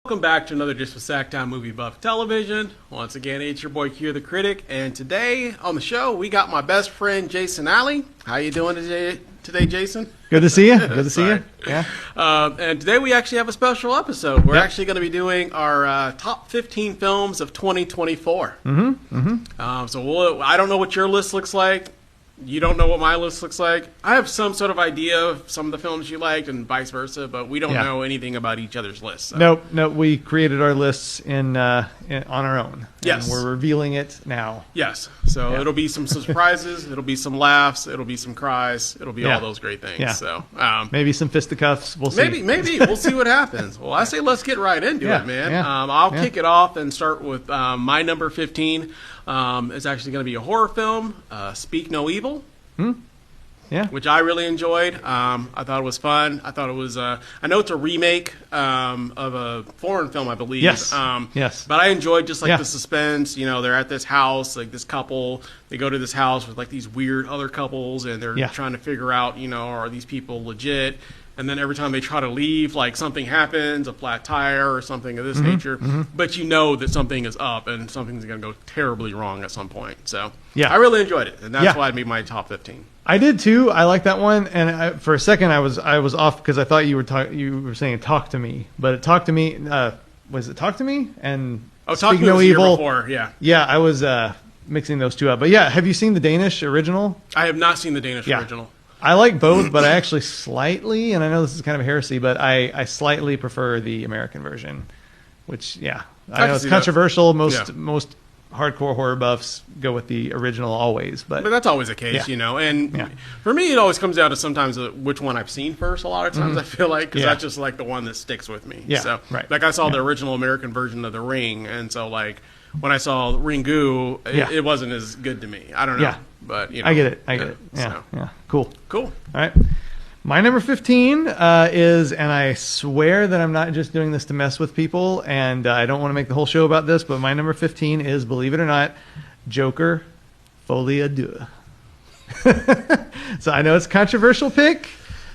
Welcome back to another Just with SacTown Movie Buff television. Once again, it's your boy Kierre the Critic, and today on the show we got my best friend Jason Alley. How you doing today, Jason? Good to see you. Good to see you. Yeah. And today we actually have a special episode. We're actually going to be doing our top 15 films of 2024. So I don't know what your list looks like. You don't know what my list looks like. I have some sort of idea of some of the films you liked and vice versa, but we don't know anything about each other's lists. So. Nope. We created our lists on our own. Yes. And we're revealing it now. Yes. So it'll be some surprises. It'll be some laughs. It'll be some cries. It'll be all those great things. Yeah. So maybe some fisticuffs. We'll see. Maybe. We'll see what happens. Well, I say let's get right into it, man. Yeah. I'll kick it off and start with my number 15. It's actually going to be a horror film, Speak No Evil. Yeah. Which I really enjoyed. I thought it was fun. I thought it was, I know it's a remake of a foreign film, I believe. Yes. Yes. But I enjoyed just the suspense. You know, they're at this house, like this couple, they go to this house with like these weird other couples, and they're trying to figure out, you know, are these people legit? And then every time they try to leave, like something happens, a flat tire or something of this nature. But you know that something is up and something's going to go terribly wrong at some point. So I really enjoyed it, and that's why I made my top 15. I did too. I like that one, and for a second I was off because I thought you were saying "Talk to Me," but "Talk to Me" was it "Talk to Me" and "Talk No Evil"? Before, yeah. I was mixing those two up, but have you seen the Danish original? I have not seen the Danish original. I like both, but I actually slightly, and I know this is kind of a heresy, but I slightly prefer the American version, which, I know it's controversial. Most hardcore horror buffs go with the original always. But that's always the case, you know. And for me, it always comes down to sometimes which one I've seen first a lot of times, I feel like, because that's just like the one that sticks with me. Yeah, so, right. Like I saw the original American version of The Ring, and so like when I saw Ringu, it wasn't as good to me. I don't know. Yeah. But, you know, I get it. Yeah. Cool. All right. My number 15 is, and I swear that I'm not just doing this to mess with people, and I don't want to make the whole show about this, but my number 15 is, believe it or not, Joker, Folie à Deux. So I know it's a controversial pick,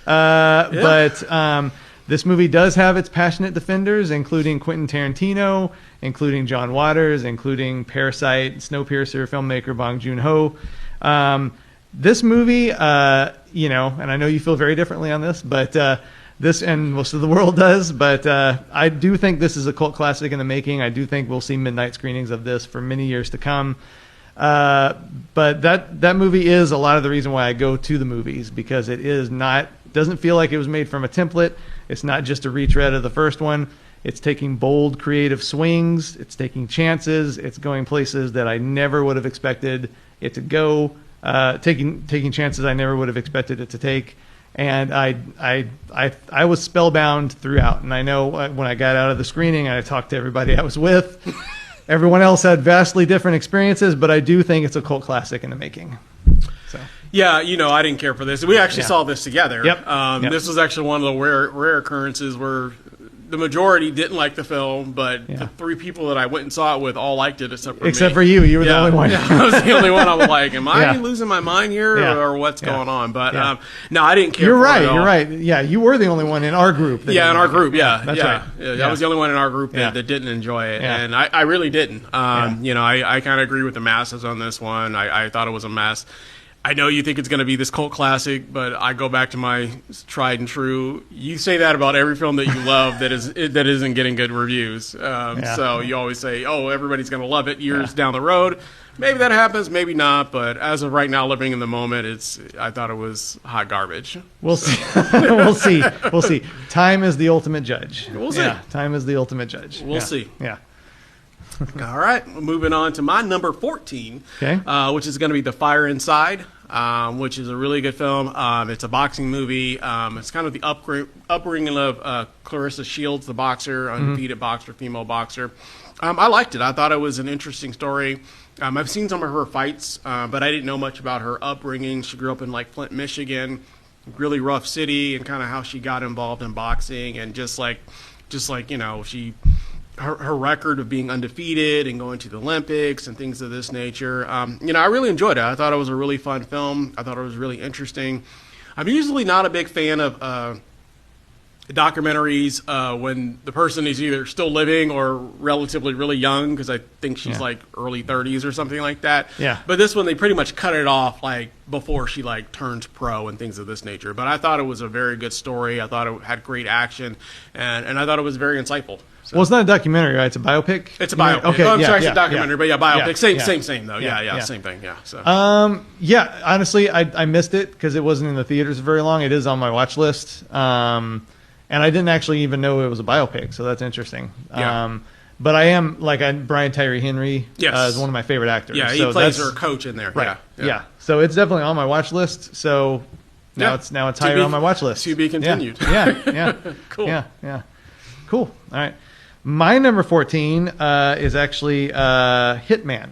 but this movie does have its passionate defenders, including Quentin Tarantino, including John Waters, including Parasite, Snowpiercer filmmaker Bong Joon-ho. This movie, and I know you feel very differently on this, but this, and most of the world does, but I do think this is a cult classic in the making. I do think we'll see midnight screenings of this for many years to come. But that movie is a lot of the reason why I go to the movies, because it doesn't feel like it was made from a template. It's not just a retread of the first one. It's taking bold, creative swings. It's taking chances. It's going places that I never would have expected it to go. Taking chances I never would have expected it to take. And I was spellbound throughout. And I know when I got out of the screening, I talked to everybody I was with. Everyone else had vastly different experiences, but I do think it's a cult classic in the making. So. Yeah, you know, I didn't care for this. We actually saw this together. Yep. This was actually one of the rare occurrences where the majority didn't like the film, but the three people that I went and saw it with all liked it except for me. Except for you. You were the only one. I was the only one. I was like, am I losing my mind here or what's going on? But no, I didn't care You're for right. it at all. You're right. Yeah, you were the only one in our group. In our group. That's right. I was the only one in our group that didn't enjoy it, and I really didn't. You know, I kind of agree with the masses on this one. I thought it was a mess. I know you think it's going to be this cult classic, but I go back to my tried and true. You say that about every film that you love that isn't getting good reviews. So you always say, "Oh, everybody's going to love it." Years down the road, maybe that happens, maybe not. But as of right now, living in the moment, I thought it was hot garbage. We'll see. We'll see. Time is the ultimate judge. We'll see. Time is the ultimate judge. We'll see. Yeah. All right, moving on to my number 14, which is going to be The Fire Inside, which is a really good film. It's a boxing movie. It's kind of the upbringing of Clarissa Shields, the boxer, undefeated boxer, female boxer. I liked it. I thought it was an interesting story. I've seen some of her fights, but I didn't know much about her upbringing. She grew up in like Flint, Michigan, really rough city, and kind of how she got involved in boxing, and just like you know, her record of being undefeated and going to the Olympics and things of this nature. You know, I really enjoyed it. I thought it was a really fun film. I thought it was really interesting. I'm usually not a big fan of documentaries when the person is either still living or relatively really young, because I think she's like early 30s or something like that. Yeah. But this one, they pretty much cut it off like before she like turns pro and things of this nature. But I thought it was a very good story. I thought it had great action, and I thought it was very insightful. So. Well, it's not a documentary, right? It's a biopic. It's a biopic. Okay, I'm sorry, it's a documentary, but biopic. Same though. Yeah, Same thing. Yeah. So. Honestly, I missed it because it wasn't in the theaters very long. It is on my watch list. And I didn't actually even know it was a biopic, so that's interesting. Yeah. But I am Brian Tyree Henry is one of my favorite actors. Yeah, he so plays her coach in there. Right. Yeah. So it's definitely on my watch list. So now it's higher on my watch list. To be continued. Yeah. Cool. Yeah. Cool. All right. My number 14 is actually Hitman.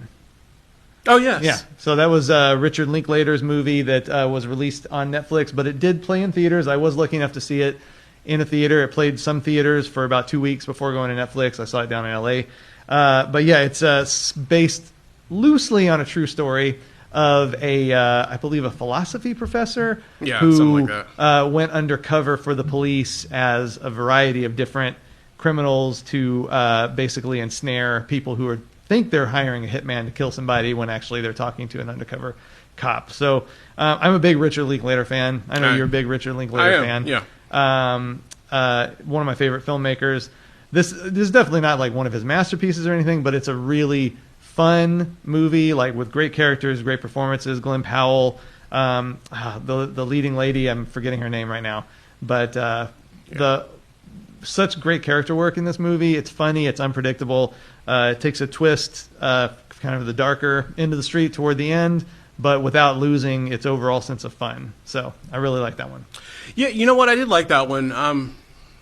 Oh, yes. Yeah. So that was Richard Linklater's movie that was released on Netflix, but it did play in theaters. I was lucky enough to see it in a theater. It played some theaters for about 2 weeks before going to Netflix. I saw it down in LA. But yeah, it's based loosely on a true story of I believe a philosophy professor who like went undercover for the police as a variety of different criminals to basically ensnare people who think they're hiring a hitman to kill somebody when actually they're talking to an undercover cop. So I'm a big Richard Linklater fan. I know you're a big Richard Linklater fan. Yeah. One of my favorite filmmakers. This is definitely not like one of his masterpieces or anything, but it's a really fun movie, like with great characters, great performances. Glenn Powell, the leading lady, I'm forgetting her name right now, but such great character work in this movie. It's funny, it's unpredictable. It takes a twist, kind of the darker end of the street toward the end, but without losing its overall sense of fun. So I really like that one. Yeah, you know what? I did like that one.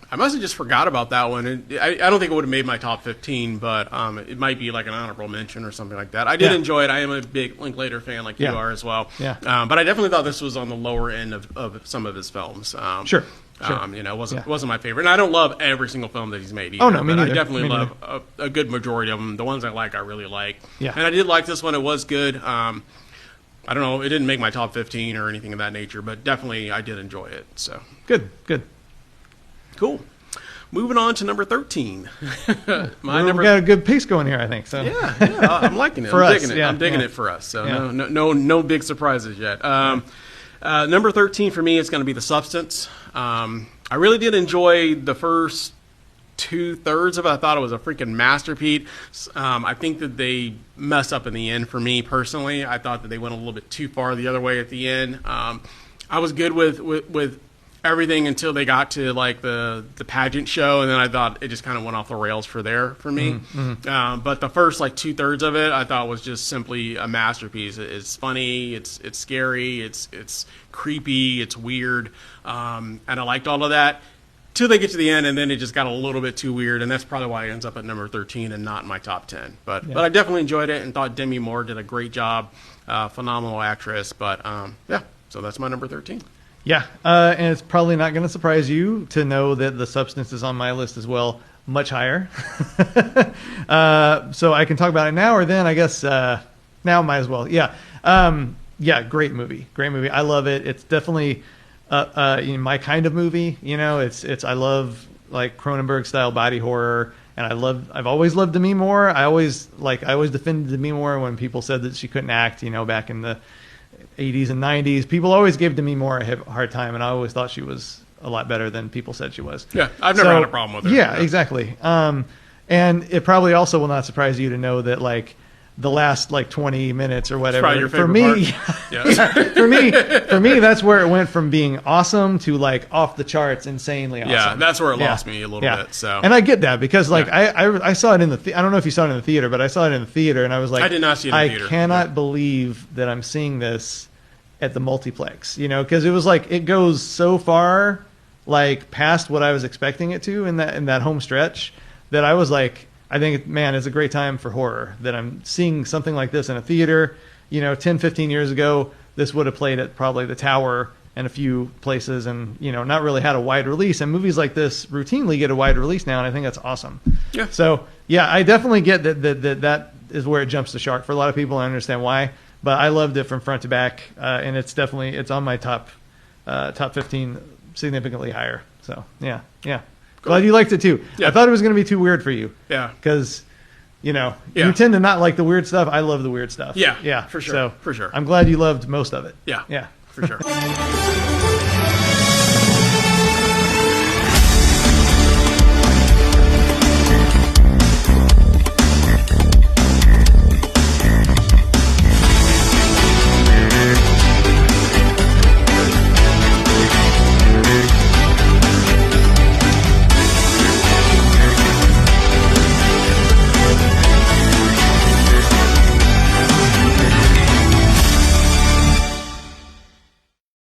I must have just forgot about that one. I don't think it would have made my top 15, but it might be like an honorable mention or something like that. I did enjoy it. I am a big Linklater fan like you are as well. Yeah. But I definitely thought this was on the lower end of some of his films. Sure. It wasn't my favorite. And I don't love every single film that he's made either. Oh, no, me neither. I definitely love a good majority of them. The ones I like, I really like. Yeah. And I did like this one. It was good. I don't know. It didn't make my top 15 or anything of that nature, but definitely I did enjoy it. So Good. Cool. Moving on to number 13. We've got a good pace going here, I think. So yeah, I'm liking it. I'm digging it for us. So no big surprises yet. Number 13 for me is going to be The Substance. I really did enjoy the first 2/3 of it. I thought it was a freaking masterpiece. I think that they messed up in the end for me personally. I thought that they went a little bit too far the other way at the end. I was good with everything until they got to like the pageant show, and then I thought it just kind of went off the rails for me. But the first like 2/3 of it I thought was just simply a masterpiece. It's funny, it's scary, it's creepy, it's weird, and I liked all of that till they get to the end, and then it just got a little bit too weird, and that's probably why it ends up at number 13 and not in my top 10. But I definitely enjoyed it and thought Demi Moore did a great job. Phenomenal actress. But so that's my number 13. Yeah, and it's probably not going to surprise you to know that The Substance is on my list as well, much higher. So I can talk about it now or then, I guess. Now might as well. Yeah, great movie. I love it. It's definitely my kind of movie. You know, I love like Cronenberg style body horror, and I've always loved Demi Moore. I always defended Demi Moore when people said that she couldn't act. You know, back in the 80s and 90s, people always gave Demi Moore a hard time, and I always thought she was a lot better than people said she was. Yeah, I've never had a problem with her. Yeah, exactly. And it probably also will not surprise you to know that like the last like 20 minutes or whatever your favorite for me that's where it went from being awesome to like off the charts, insanely awesome. Yeah, that's where it lost me a little bit. So, and I get that because like I saw it in the I don't know if you saw it in the theater, but I saw it in the theater, and I was like, I did not see it in the theater. I cannot believe that I'm seeing this at the multiplex, you know, because it was like it goes so far like past what I was expecting it to in that home stretch that I was like, I think, man, it's a great time for horror that I'm seeing something like this in a theater. You know, 10, 15 years ago, this would have played at probably the Tower and a few places, and, you know, not really had a wide release. And movies like this routinely get a wide release now, and I think that's awesome. Yeah. So, yeah, I definitely get that is where it jumps the shark for a lot of people. I understand why, but I loved it from front to back, and it's on my top 15 significantly higher. So yeah. Glad you liked it too. Yeah. I thought it was going to be too weird for you. Yeah. Because, you tend to not like the weird stuff. I love the weird stuff. Yeah. For sure. So for sure. I'm glad you loved most of it. Yeah. For sure.